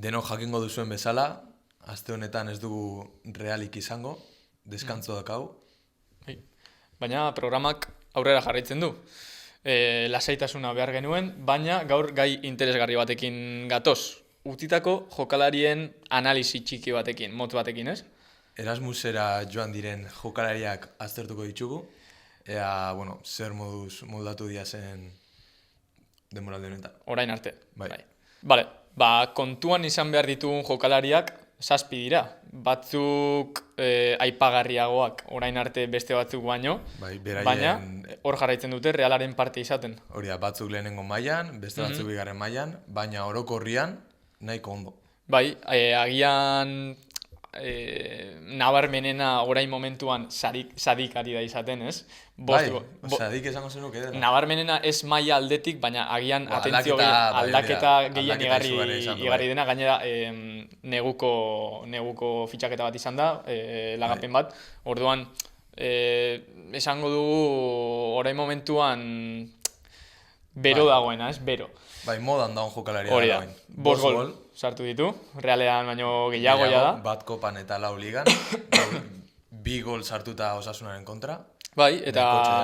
Denok jakingo duzuen bezala, aste honetan ez dugu realik izango, deskantzo dakau. Baina programak aurrera jarraitzen du. Lasaitasuna behar genuen, baina gaur gai interesgarri batekin gatoz. Utitako jokalarien analisi txiki batekin, motz batekin, ez? Erasmusera joan diren jokalariak aztertuko ditugu, ea, zer moduz moldatu diazen denboraldi honetan. Orain arte. Bai. Bale, kontuan izan behar ditugun jokalariak 7 dira. Batzuk aipagarriagoak orain arte beste batzuk baino, baina hor jarraitzen dute Realaren parte izaten. Hori da, batzuk lehenengo mailan, beste batzuk bigarren mailan, baina orokorrian nahiko ondo. Bai, agian nabarmenena orain momentuan Sadik ari da izaten, ez? Sadik esango zenuke dela. Nabarmenena ez maila aldetik, baina agian atentzio aldaketa gehien igarri dena, gainera neguko fitxaketa bat izan da, lagapen bat. Orduan, esango dugu orain momentuan bero dagoena, ez? Bero. Bai, modan daun jokalaria hori da. 5 gol sartu ditu, Realean baino gehiago da. Bat kopan eta 4 ligan, 2 gol sartuta Osasunaren kontra. Bai, eta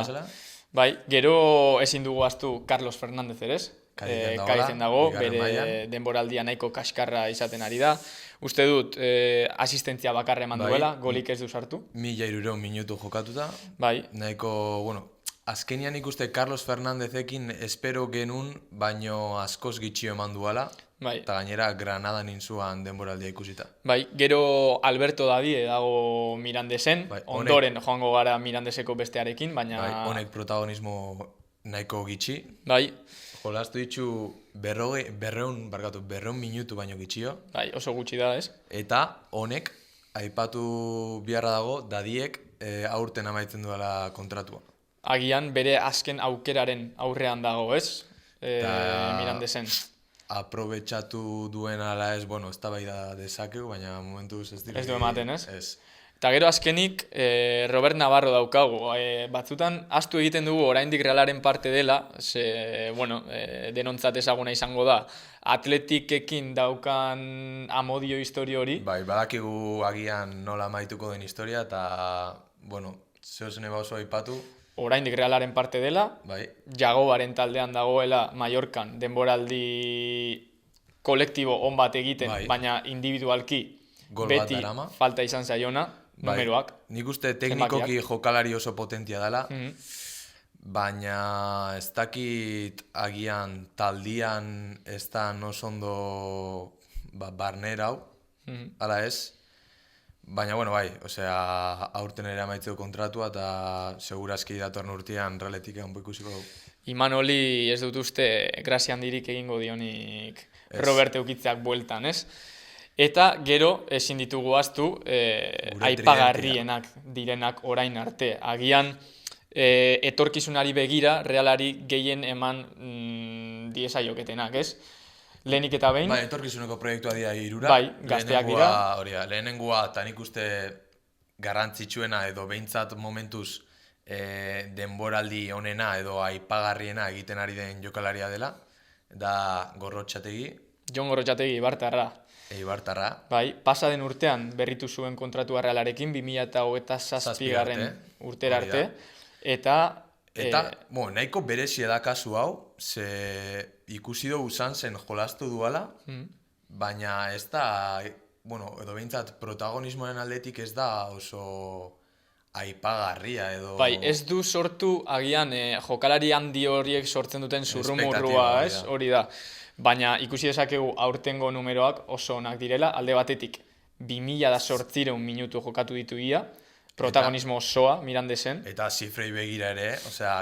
gero ezin dugu ahaztu Carlos Fernández ere, Kaizen dago, bere denboraldia nahiko kaskarra izaten ari da. Uste dut asistentzia bakarra eman duela, golik ez du sartu. 1300 minutu jokatuta. Bai. Nahiko, azkenian ikuste Carlos Fernandezekin espero genuen, baino askoz gitxio eman duela. Bai. Eta gainera Granadan inzuan denboraldia ikusita. Bai, gero Alberto Davide dago Mirandesen, ondoren joango gara Mirandeseko bestearekin, baina... Bai, honek protagonismo nahiko gitxi. Bai. Jolastu ditu 200 minutu baino gitxio. Bai, oso gutxi da, ez? Eta honek, aipatu biharra dago, Dadiek aurten amaitzen duela kontratua. Agian bere azken aukeraren aurrean dago, ez? Mirandesen. Aprobetxatu duen ala ez, ez da bai da dezakegu, baina momentuz ez dira. Ez du ematen, ez? Ez. Eta gero azkenik Robert Navarro daukagu. Batzutan astu egiten dugu oraindik Realaren parte dela, denontzat ezaguna izango da, Atletikekin daukan amodio historio hori. Bai, badakigu agian nola maituko den historia, eta, zeo zen eba oso aipatu. Oraindik Realaren parte dela, Jagobaren taldean dagoela Mallorcan denboraldi kolektibo on bat egiten, baina individualki beti falta izan zaiona, numeroak. Nik uste teknikoki jokalari oso potentia dela, baina ez dakit agian taldian ez da oso ondo barner hau, ala ez. Baina, aurten ere amaitzeko kontratua eta segurazki datorn urtean Realetik egon ikusiko dugu. Imanoli ez dut uste Grazia handirik egingo dionik Robert eukitzeak bueltan, ez? Eta gero ezin ditugu ahaztu aipagarrienak direnak orain arte. Agian etorkizunari begira Realari gehien eman diesaioketenak, ez? Lehenik eta behin. Bai, etorkizuneko proiektua dira 3. Bai, gazteak dira. Lehenengoa, eta nik uste garrantzitsuena edo behintzat momentuz denboraldi onena edo aipagarriena egiten ari den jokalaria dela, da Gorrotxategi. Jon Gorrotxategi, Eibartarra. Eibartarra. Bai, pasa den urtean berritu zuen kontratua Realarekin, 2027 urtera arte. Eta, nahiko berezia da kasu hau, ze ikusi dugu zen jolastu duela, baina ez da, edo behintzat protagonismoaren aldetik ez da oso aipagarria edo... Bai, ez du sortu agian jokalari handi horiek sortzen duten zurrumurrua, ez? Hori da. Baina ikusi dezakegu aurtengo numeroak oso onak direla, alde batetik 2008 minutu jokatu ditu ia, protagonismo osoa Mirandesen. Eta zifrei begira ere,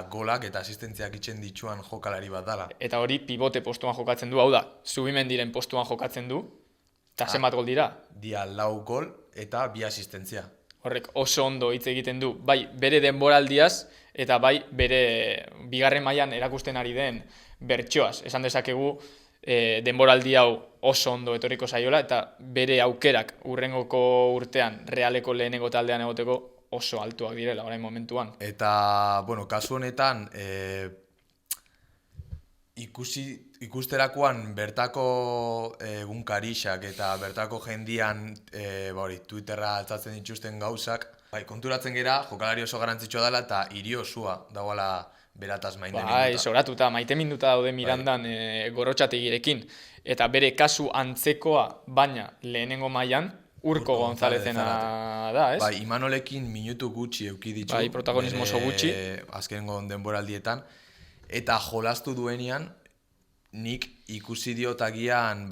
golak eta asistentziak itxen dituan jokalari bat dala. Eta hori pivote postuan jokatzen du, hau da, Zubimendiren postuan jokatzen du, eta zenbat gol dira? Dia 4 gol eta 2 asistentzia. Horrek oso ondo hitz egiten du, bai bere denboraldiaz, eta bai bere bigarren mailan erakusten ari den bertsoaz. Esan dezakegu denboraldi hau oso ondo etorriko zaiola, eta bere aukerak urrengoko urtean Realeko lehenengo taldean egoteko oso altuak direla, orain momentuan. Eta, kasu honetan, ikusterakoan bertako egunkarixak eta bertako jendian Twitterra altzatzen dituzten gauzak, konturatzen gera, jokalari oso garantzitsua dela eta hiri osua dagoela berataz maite minuta. Zoratuta, maite minuta daude Mirandan Gorrotxategirekin. Eta bere kasu antzekoa, baina lehenengo mailan Urko Gonzalezena da, ez? Bai, Imanolekin minutu gutxi euki ditu. Bai, protagonismo oso gutxi. Azkenengo denboraldietan. Eta jolastu duenean, nik ikusi diotagian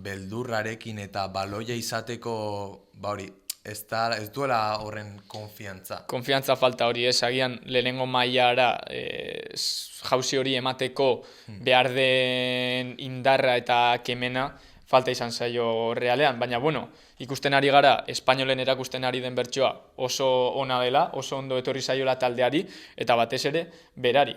beldurrarekin eta baloia izateko, ez duela horren konfiantza. Konfiantza falta hori, ez, agian lehenengo mailara jauzi hori emateko behar den indarra eta kemena falta izan zaio realean, baina ikusten ari gara, Espainolen erakusten ari den bertsoa oso ona dela, oso ondo etorri zaiola taldeari, eta batez ere berari.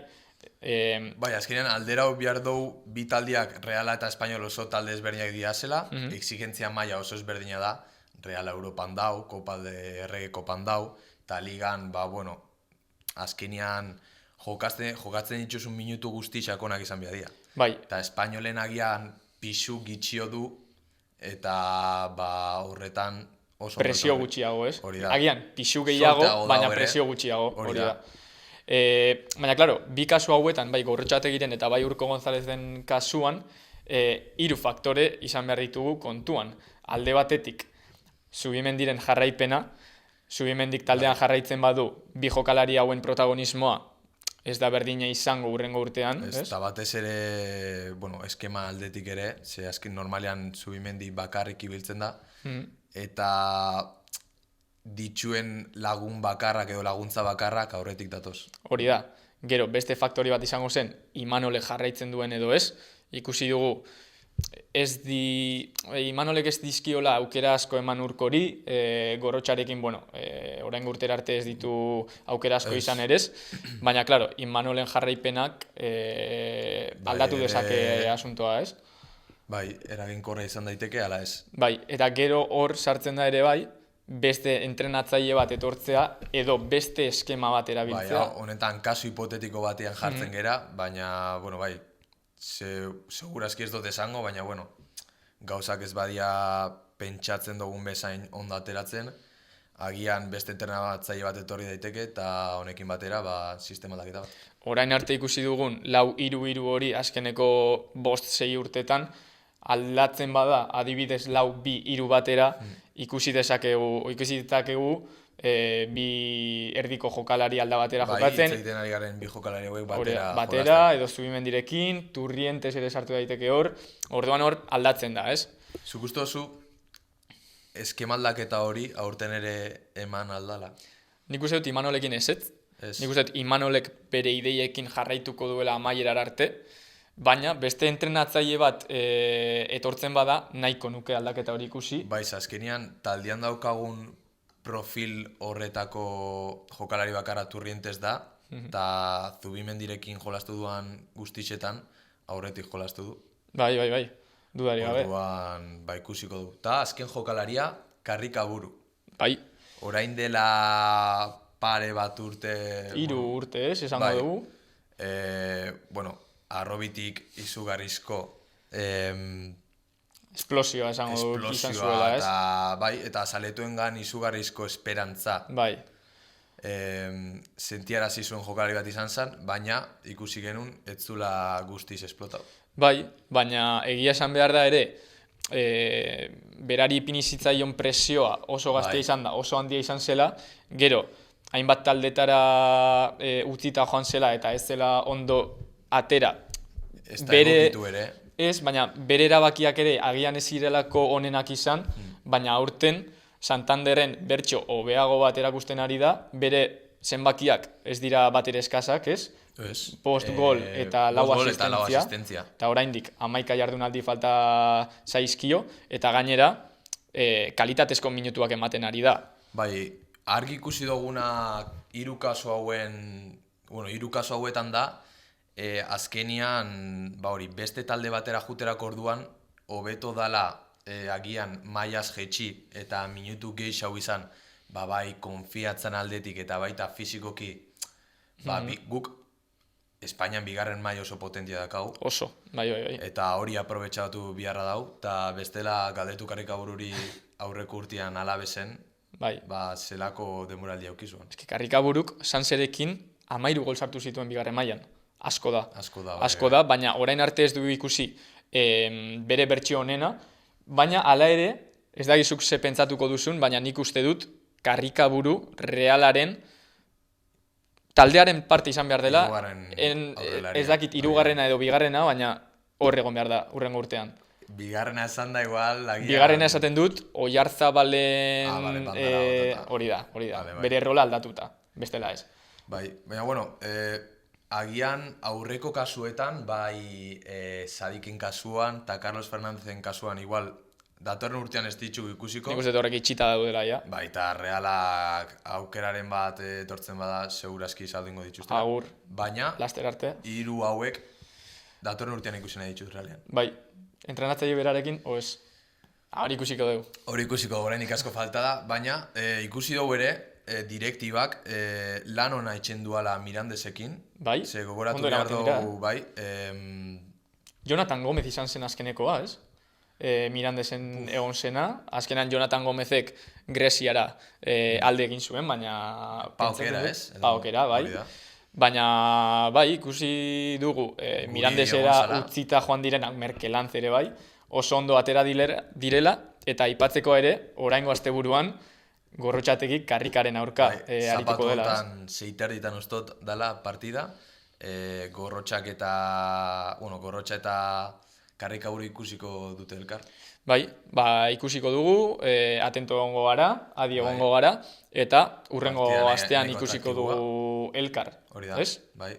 Azkenean aldera behar dugu bi taldeak Reala eta Espainol oso talde ezberdinak diazela, exigentzia maila oso ezberdina da, Reala Europan dau, Copa de Errege Kopan dau, eta ligan, azkenean jokatzen dituzun minutu guzti sakonak izan behar dira. Bai. Eta Espainolen agian pisu gitxio du, eta horretan oso... Presio gutxiago, ez? Agian, pisu gehiago, baina presio gutxiago. Hori da. Baina, klaro, bi kasu hauetan, bai Gorrotxategiren eta bai Urko Gonzalezen kasuan, 3 faktore izan behar ditugu kontuan. Alde batetik, Zubimendiren jarraipena, Zubimendik taldean jarraitzen badu, bi jokalari hauen protagonismoa, ez da berdina izango hurrengo urtean. Eta batez ere, eskema aldetik ere, ze azken normalean Zubimendi bakarrik ibiltzen da, eta dituen lagun bakarrak edo laguntza bakarrak aurretik datoz. Hori da, gero beste faktori bat izango zen, Imanolek jarraitzen duen edo ez, ikusi dugu, Imanolek ez dizkiola aukera asko eman Urkori, Gorrotxarekin, orain urtera arte ez ditu aukera asko izan ere, baina, klaro, Imanolen jarraipenak aldatu dezake asuntoa, ez? Bai, eraginkorra izan daiteke, ala ez. Bai, eta gero hor sartzen da ere bai, beste entrenatzaile bat etortzea edo beste eskema bat erabiltzea. Bai, honetan kasu hipotetiko batean jartzen gera, baina, bai, segurazki ez dut esango, baina, gauzak ez badia pentsatzen dugun bezain ondo ateratzen, agian beste entrenatzaile bat etorri daiteke eta honekin batera, sistema aldaketa bat. Orain arte ikusi dugun 4-3-3 hori azkeneko 5-6 urtetan, aldatzen bada, adibidez 4-2-3 batera, ikusi ditzakegu bi erdiko jokalari alda batera jokatzen. Bai, egiten ari garen bi jokalari hauek batera, edo Zubimendirekin, Turrientes ere sartu daiteke hor, orduan hor aldatzen da, ez? Zuk uste duzu eskemaldaketa hori aurten ere eman aldala? Nik uste dut Imanolekin ezetz. Nik uste dut Imanolek bere ideiekin jarraituko duela amaierar arte, baina beste entrenatzaile bat etortzen bada nahiko nuke aldaketa hori ikusi. Baiz, azkenean taldean daukagun profil horretako jokalari bakarra Turrientes da, eta Zubimendirekin jolastu duan guztixetan aurretik jolastu du. Bai, dudari gabe. Orduan, ikusiko du. Ta azken jokalaria Karrikaburu. Bai. Orain dela pare bat urte... 3 urte, esango dugu. Arrobitik izugarrizko esplosioa esango du izan zuela, ez? Eta zaletuengan izugarrizko esperantza. Bai. Sentiarazi zuen jokalari bat izan zen, baina ikusi genuen ez zula guztiz esplotatu. Bai, baina egia esan behar da ere, berari ipini zitzaion presioa oso gaztea izan da, oso handia izan zela, gero, hainbat taldetara utzita joan zela eta ez zela ondo atera. Ez da egokitu ere. Ez, baina bere erabakiak ere agian ez irelako onenak izan, baina aurten Santanderren bertso hobeago bat erakusten ari da, bere zenbakiak ez dira bat ere eskasak, ez? Post gol eta lau asistentzia. Eta oraindik 11 jardunaldi falta zaizkio, eta gainera kalitatezko minutuak ematen ari da. Bai, argi ikusi duguna hiru kasu hauetan da, azkenian beste talde batera juterako orduan, hobeto dala agian mailaz jetxi eta minutu gehiago izan, bai konfiatzen aldetik eta baita fizikoki, guk Espainian bigarren mai oso potentia dakau. Oso, bai. Eta hori aprobetxatu biharra dau, eta bestela galdetu Karrikabururi aurreko urtean Alabezen, bai. Zelako demoraldi aukizuan. Eski Karrikaburuk Sanserekin 13 gol sartu zituen bigarren mailan. Asko da, baina orain arte ez du ikusi bere bertsio honena, baina hala ere, ez da gizuk ze pentsatuko duzun, baina nik uste dut Karrikaburu Realaren taldearen parte izan behar dela, ez dakit hirugarrena edo bigarrena, baina hor egon behar da, hurrengo urtean. Bigarrena esan da igual... Bigarrena esaten dut, Oiarzabalen hori da, bere rola aldatuta, bestela ez. Bai, baina bueno, agian aurreko kasuetan, bai Sadikin kasuan eta Carlos Fernandezen kasuan igual, datorren urtean ez ditxu ikusiko. Nik uste horrek itxita daudela, ja. Bai, eta Realak aukeraren bat etortzen bada, seguraski saldingo dituzte. Agur, baina, laster arte. 3 hauek datorren urtean ikusi nahi dituz Realean. Bai, entrenatzaile berarekin, oez, hori ikusiko dugu. Hori ikusiko oraindik asko falta da, baina ikusi dugu ere, direktibak lan ona itxen duala Mirandesekin. Bai, ze gogoratu behar dugu, bai. Jonathan Gomez izan zen azkenekoa, ez? Mirandesen egon zena, azkenan Jonathan Gomezek Greziara alde egin zuen, baina... Paokera, ez? Paokera, bai. Baina, bai, ikusi dugu Mirandesera utzita joan direnak Merkelantz ere bai, oso ondo atera direla, eta aipatzeko ere, oraingo asteburuan, Gorrotxategik Karrikaren aurka arituko dela. Zapatu honetan 6:30 ustot dela partida, Gorrotxa eta Karrikaburu ikusiko dute elkar. Bai, ikusiko dugu, atento egongo gara, adi egongo gara, eta hurrengo astean ikusiko dugu elkar. Hori da, bai.